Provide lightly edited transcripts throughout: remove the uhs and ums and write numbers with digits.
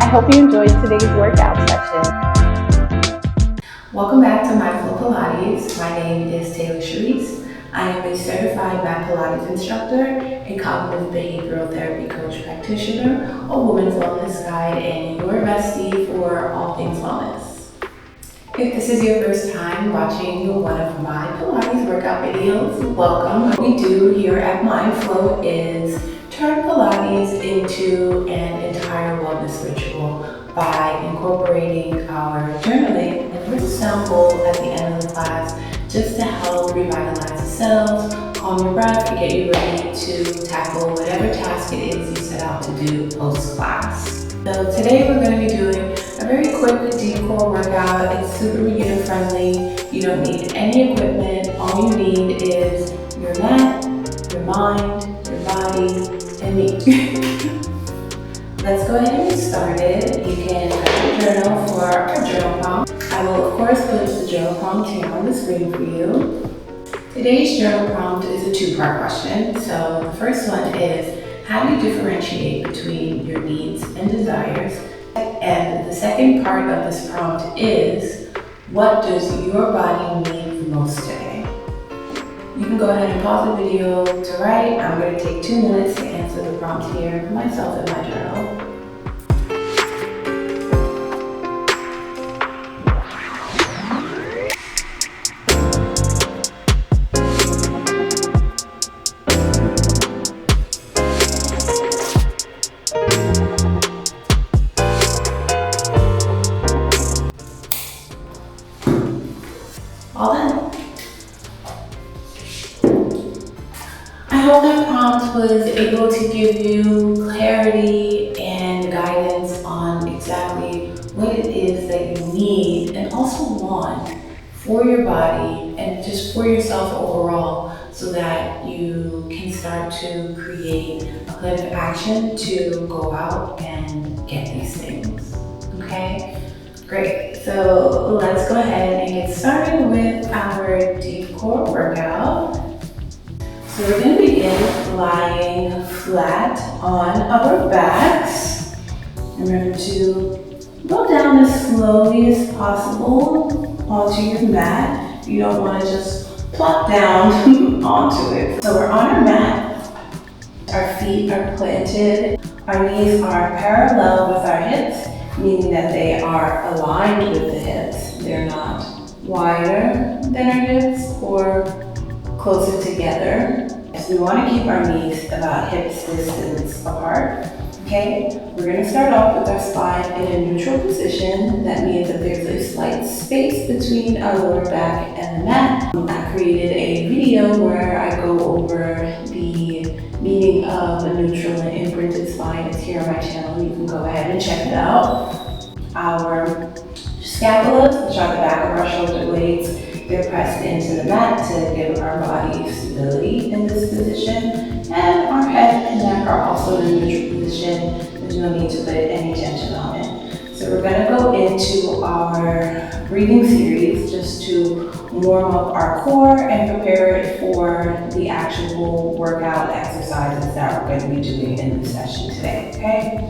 hope you enjoyed today's workout session. Welcome back to Mindful Pilates. My name is Taylor Sharice. I am a certified Mat Pilates instructor, a cognitive behavioral therapy coach practitioner, a women's wellness guide, and your bestie for all things wellness. If this is your first time watching one of my Pilates workout videos, welcome. What we do here at Mindful is turn Pilates into an entire wellness ritual by incorporating our journaling and little sound bowl at the end of the class just to help revitalize the cells, calm your breath, and get you ready to tackle whatever task it is you set out to do post-class. So today we're going to be doing a very quick deep core workout. It's super beginner friendly. You don't need any equipment. All you need is your mat, your mind, your body, and me. Let's go ahead and get started. You can have a journal for our journal prompt. I will of course put the journal prompt here on the screen for you. Today's journal prompt is a two-part question. So the first one is, how do you differentiate between your needs and desires? And the second part of this prompt is, what does your body need the most today? You can go ahead and pause the video to write. I'm going to take 2 minutes to answer the prompt here for myself in my journal. All done. I hope that prompt was able to give you clarity and guidance on exactly what it is that you need and also want for your body and just for yourself overall, so that you can start to create a plan of action to go out and get these things. Okay? Great. So let's go ahead and get started with our deep core workout. So we're going to begin lying flat on our backs. Remember to go down as slowly as possible onto your mat. You don't want to just plop down onto it. So we're on our mat. Our feet are planted. Our knees are parallel with our hips, meaning that they are aligned with the hips. They're not wider than our hips or closer together. So we want to keep our knees about hips distance apart. Okay, we're going to start off with our spine in a neutral position. That means that there's a slight space between our lower back and the mat. I created a video where I go over the meaning of a neutral and imprinted spine. It's here on my channel. You can go ahead and check it out. Our scapulas, which are the back of our shoulder blades, they're pressed into the mat to give our body stability in this position. And our head and neck are also in a neutral position. There's no need to put any tension on it. So we're going to go into our breathing series just to warm up our core and prepare it for the actual workout exercises that we're going to be doing in this session today, okay?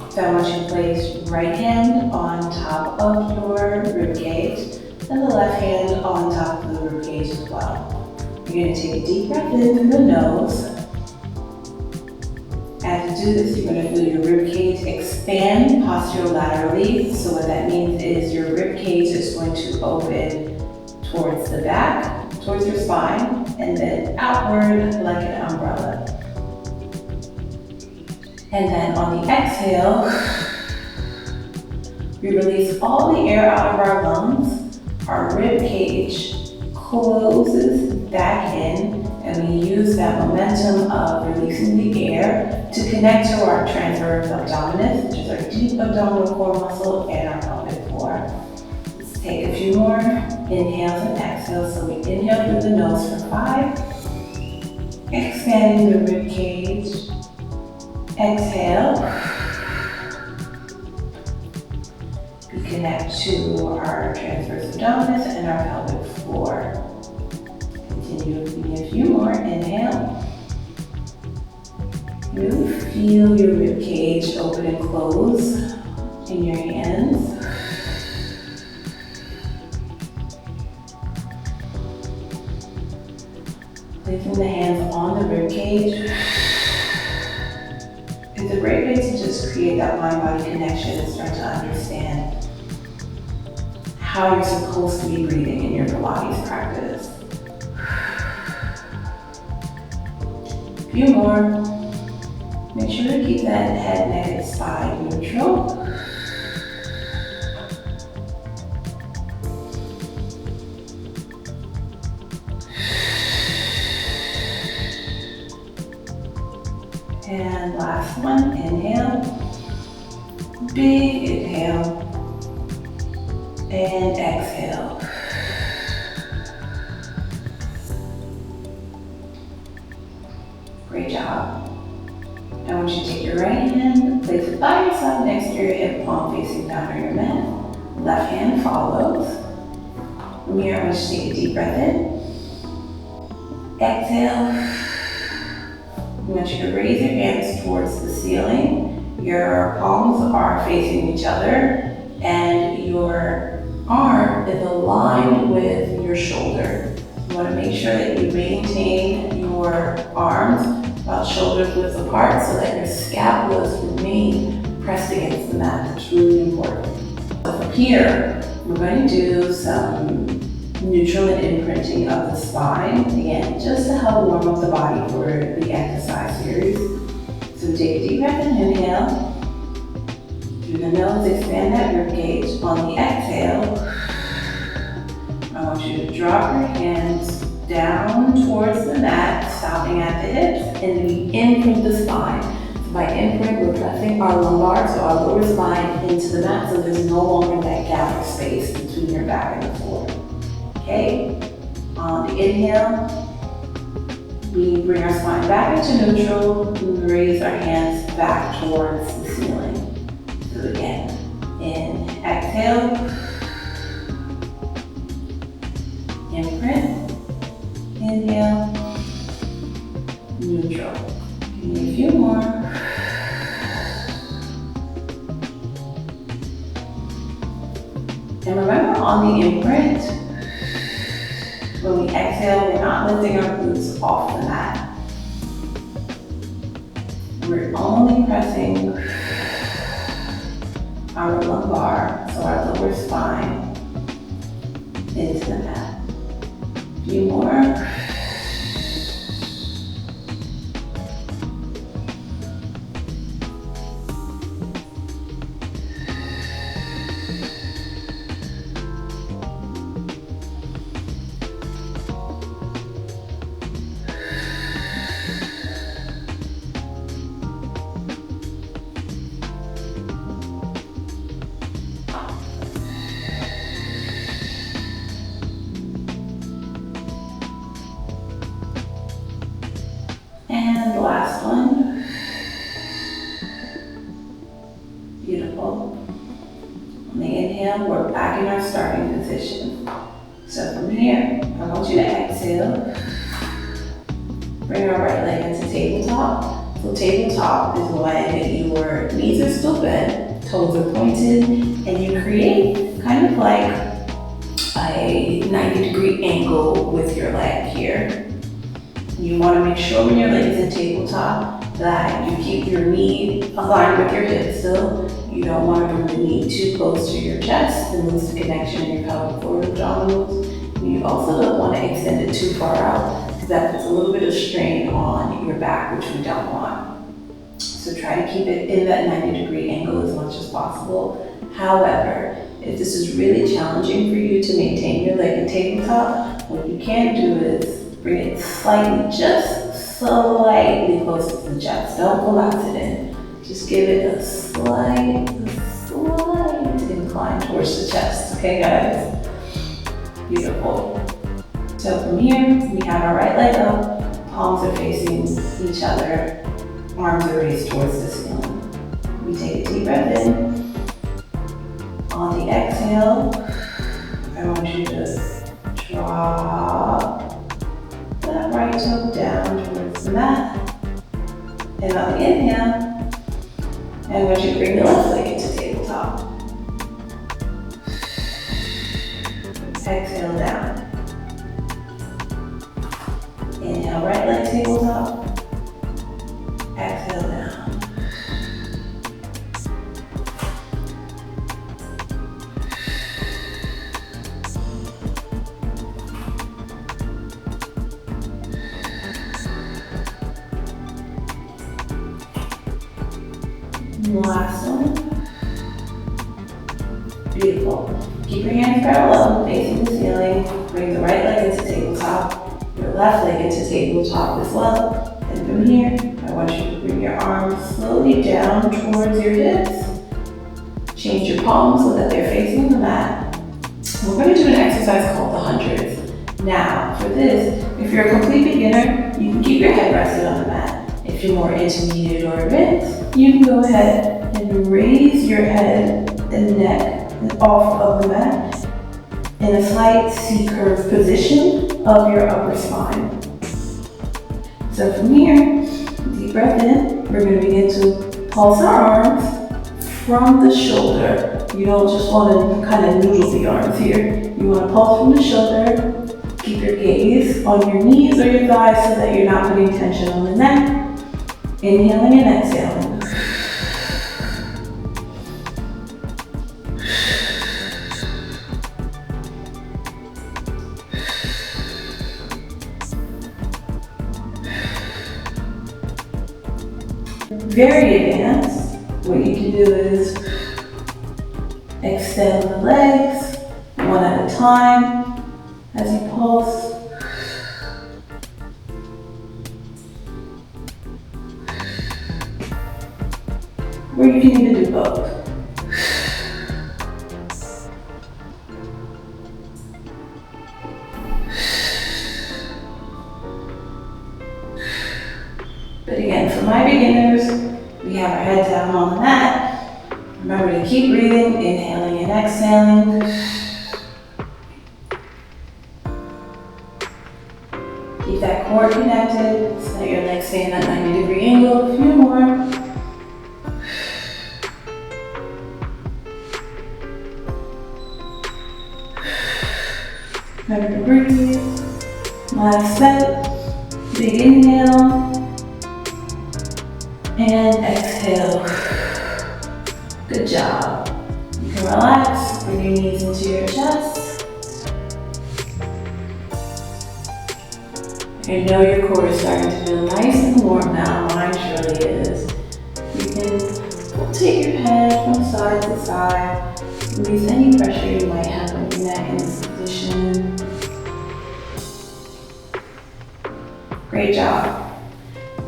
So I want you to place right hand on top of your rib cage and the left hand on top of the rib cage as well. You're going to take a deep breath in through the nose. As you do this, you're going to feel your rib cage expand posterolaterally. So what that means is your rib cage is going to open towards the back, towards your spine, and then outward like an umbrella. And then on the exhale, we release all the air out of our lungs. Our rib cage closes back in, and we use that momentum of releasing the air to connect to our transverse abdominis, which is our deep abdominal core muscle, and our pelvic floor. Let's take a few more inhales and exhales. So we inhale through the nose for 5, expanding the rib cage. Exhale. We connect to our transverse abdominis and our pelvic floor. Continue with a few more. Inhale. You feel your rib cage open and close. in your hands. Placing the hands on the rib cage is a great way to just create that mind-body connection and start to understand how you're supposed to be breathing in your Pilates practice. A few more. Make sure to keep that head, neck, and spine neutral. And last one, inhale, big inhale, and exhale. Great job. I want you to take your right hand, place it by your side next to your hip, palm facing down on your mat. Left hand follows. From here, I want you to take a deep breath in. Exhale. I want you to raise your hands towards the ceiling. Your palms are facing each other and your arm is aligned with your shoulder. You want to make sure that you maintain your arms about shoulder width apart so that your scapulas remain pressed against the mat. That's really important. So from here, we're going to do some neutral and imprinting of the spine. Again, just to help warm up the body for the exercise series. So take a deep breath and inhale. Through the nose, expand that rib cage. On the exhale, I want you to drop your hands down towards the mat, stopping at the hips, and we imprint the spine. So by imprint, we're pressing our lumbar, so our lower spine, into the mat, so there's no longer that gap of space between your back and the floor. Okay, on the inhale, we bring our spine back into neutral, and raise our hands back towards the ceiling. So again, in exhale, imprint, inhale, neutral. Give me a few more. And remember on the imprint, when we exhale, we're not lifting our glutes off the mat. We're only pressing our lumbar, so our lower spine, into the mat. A few more. And the last one. Beautiful. On the inhale, we're back in our starting position. So from here, I want you to exhale. Bring our right leg into tabletop. So tabletop is when your knees are still bent, toes are pointed, and you create kind of like a 90-degree angle with your leg here. You want to make sure when your leg is in tabletop that you keep your knee aligned with your hip still. You don't want to bring the knee too close to your chest and lose the connection in your pelvic floor abdominals. You also don't want to extend it too far out because that puts a little bit of strain on your back, which we don't want. So try to keep it in that 90-degree angle as much as possible. However, if this is really challenging for you to maintain your leg in tabletop, what you can do is bring it slightly, just slightly closer to the chest. Don't collapse it in. Just give it a slight incline towards the chest. Okay, guys? Beautiful. So from here, we have our right leg up, palms are facing each other, arms are raised towards the ceiling. We take a deep breath in. On the exhale, I want you to drop that right toe down towards the mat. And on the inhale, I want you to bring the left leg into tabletop. tabletop. Exhale down. Inhale, right leg tabletop. Exhale down. Last one. Beautiful. Keep your hands parallel, facing the ceiling. Bring the right leg into tabletop, your left leg into tabletop as well. And from here, I want you to bring your arms slowly down towards your hips. Change your palms so that they're facing the mat. We're going to do an exercise called the hundreds. Now, for this, if you're a complete beginner, you can keep your head rested on the mat. If you're more intermediate or advanced, you can go ahead and raise your head and neck off of the mat in a slight C-curve position of your upper spine. So from here, deep breath in, we're going to begin to pulse our arms from the shoulder. You don't just want to kind of noodle the arms here. You want to pulse from the shoulder. Keep your gaze on your knees or your thighs so that you're not putting tension on the neck. Inhaling and exhaling. Very advanced. What you can do is extend the legs one at a time as you pulse. Or you can even do both. But again, for my beginners, we have our head down on the mat. Remember to keep breathing, inhaling and exhaling. Keep that core connected so that your legs stay in that 90-degree angle. A few more. Remember to breathe. Last set. Big inhale. And exhale. Good job. You can relax. Bring your knees into your chest. I know your core is starting to feel nice and warm now. Mine surely is. You can rotate your head from side to side. Release any pressure you might have on your neck in this position. Great job.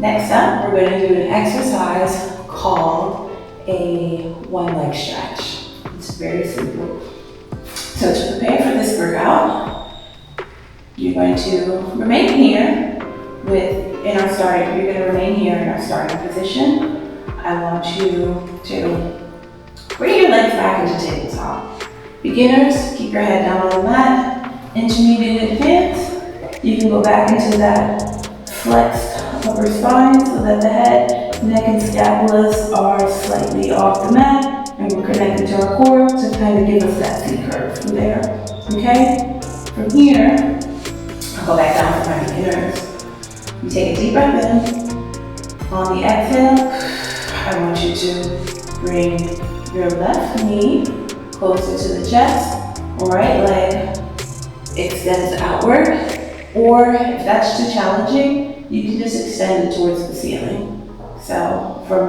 Next up, we're going to do an exercise called a one-leg stretch. It's very simple. So to prepare for this workout, you're going to remain here in our starting position. I want you to bring your legs back into tabletop. Beginners, keep your head down on the mat. Intermediate advanced, you can go back into that flexed upper spine so that the head, neck, and scapulas are slightly off the mat, and we're connected to our core to kind of give us that C-curve from there. Okay? From here, I'll go back down for my beginners. You take a deep breath in. On the exhale, I want you to bring your left knee closer to the chest, right leg extends outward, or if that's too challenging, you can just extend it towards the ceiling. So from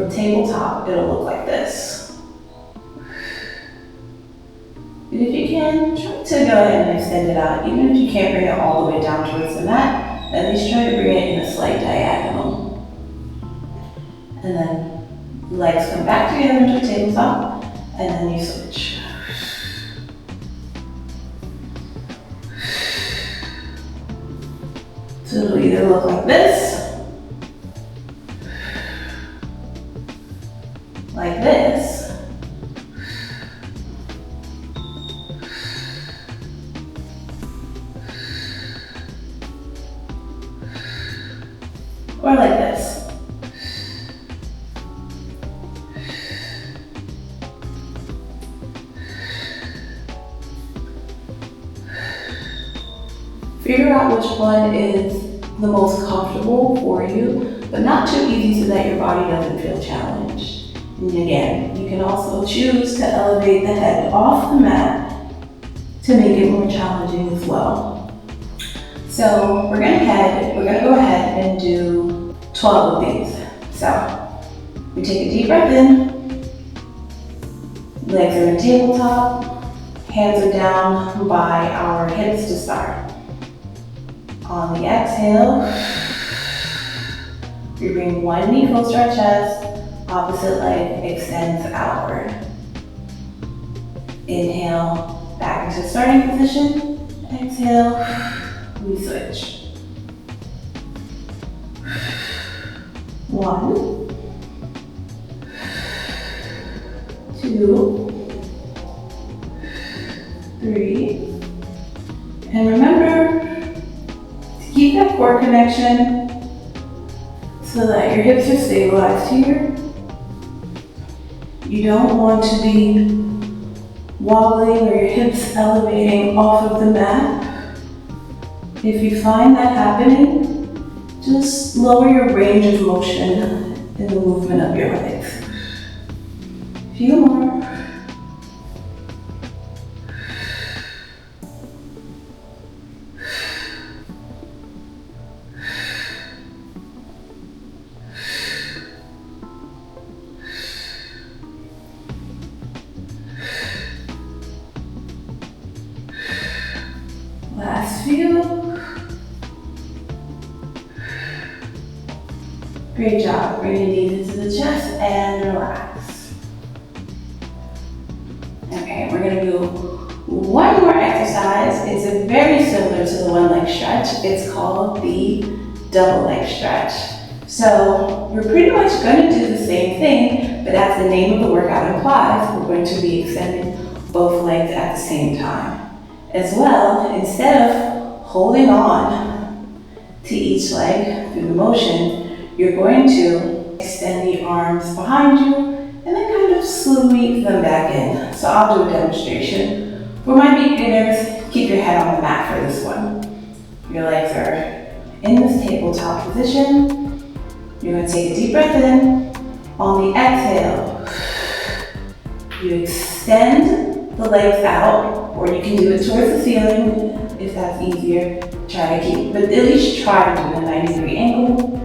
tabletop, it'll look like this. And if you can, try to go ahead and extend it out. Even if you can't bring it all the way down towards the mat, at least try to bring it in a slight diagonal. And then legs come back together into tabletop, and then you switch. So it'll either look like this, like this, or like this. Figure out which one is the most comfortable for you, but not too easy so that your body doesn't feel challenged. And again, you can also choose to elevate the head off the mat to make it more challenging as well. So we're gonna go ahead and do 12 of these. So we take a deep breath in, legs are in tabletop, hands are down by our hips to start. On the exhale, we bring one knee close to our chest, opposite leg extends outward. Inhale, back into starting position. Exhale, we switch. 1, 2, 3. And remember to keep that core connection so that your hips are stabilized here. You don't want to be wobbling or your hips elevating off of the mat. If you find that happening, just lower your range of motion in the movement of your legs. A few more. Last few. Great job. Bring your knees into the chest and relax. Okay, we're gonna do one more exercise. It's very similar to the one leg stretch. It's called the double leg stretch. So we're pretty much gonna do the same thing, but as the name of the workout implies, we're going to be extending both legs at the same time. As well, instead of holding on to each leg through the motion, you're going to extend the arms behind you and then kind of sweep them back in. So I'll do a demonstration. For my beginners, keep your head on the mat for this one. Your legs are in this tabletop position. You're going to take a deep breath in. On the exhale, you extend the legs out, or you can do it towards the ceiling if that's easier. Try to keep, but at least try to do a 90-degree angle.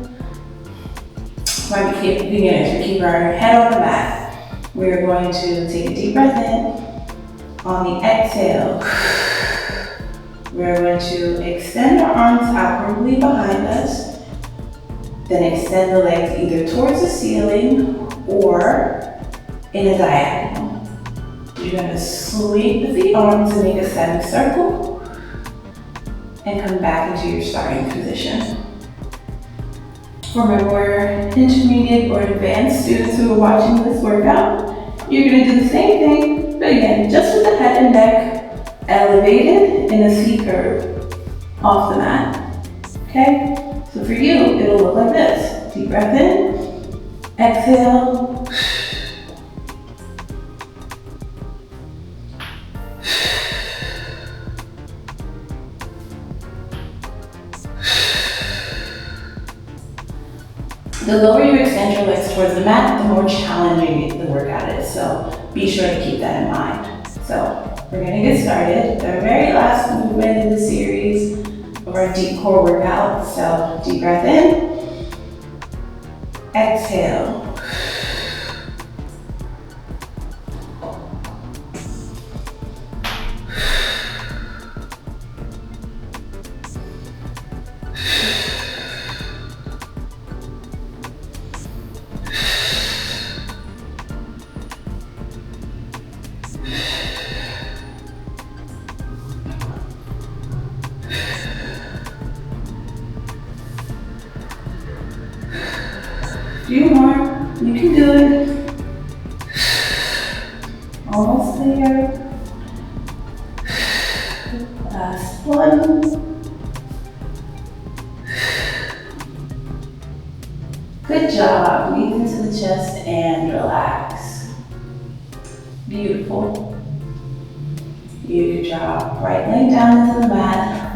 My beginners, we keep our head on the mat. We're going to take a deep breath in. On the exhale, we're going to extend our arms outwardly behind us, then extend the legs either towards the ceiling or in a diagonal. You're going to sweep the arms and make a semicircle and come back into your starting position. For my more intermediate or advanced students who are watching this workout, you're going to do the same thing, but again, just with the head and neck elevated in a C curve off the mat. Okay? So for you, it'll look like this. Deep breath in, exhale. The lower you extend your legs towards the mat, the more challenging the workout is. So be sure to keep that in mind. So we're gonna get started. The very last movement in the series of our deep core workout. So deep breath in, exhale. Few more, you can do it. Almost there. Last one. Good job. Breathe into the chest and relax. Beautiful. Good job. Right leg down into the mat.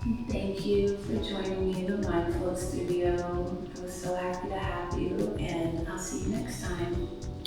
Thank you for joining me in the Mindful Studio. I was so happy to have you, and I'll see you next time.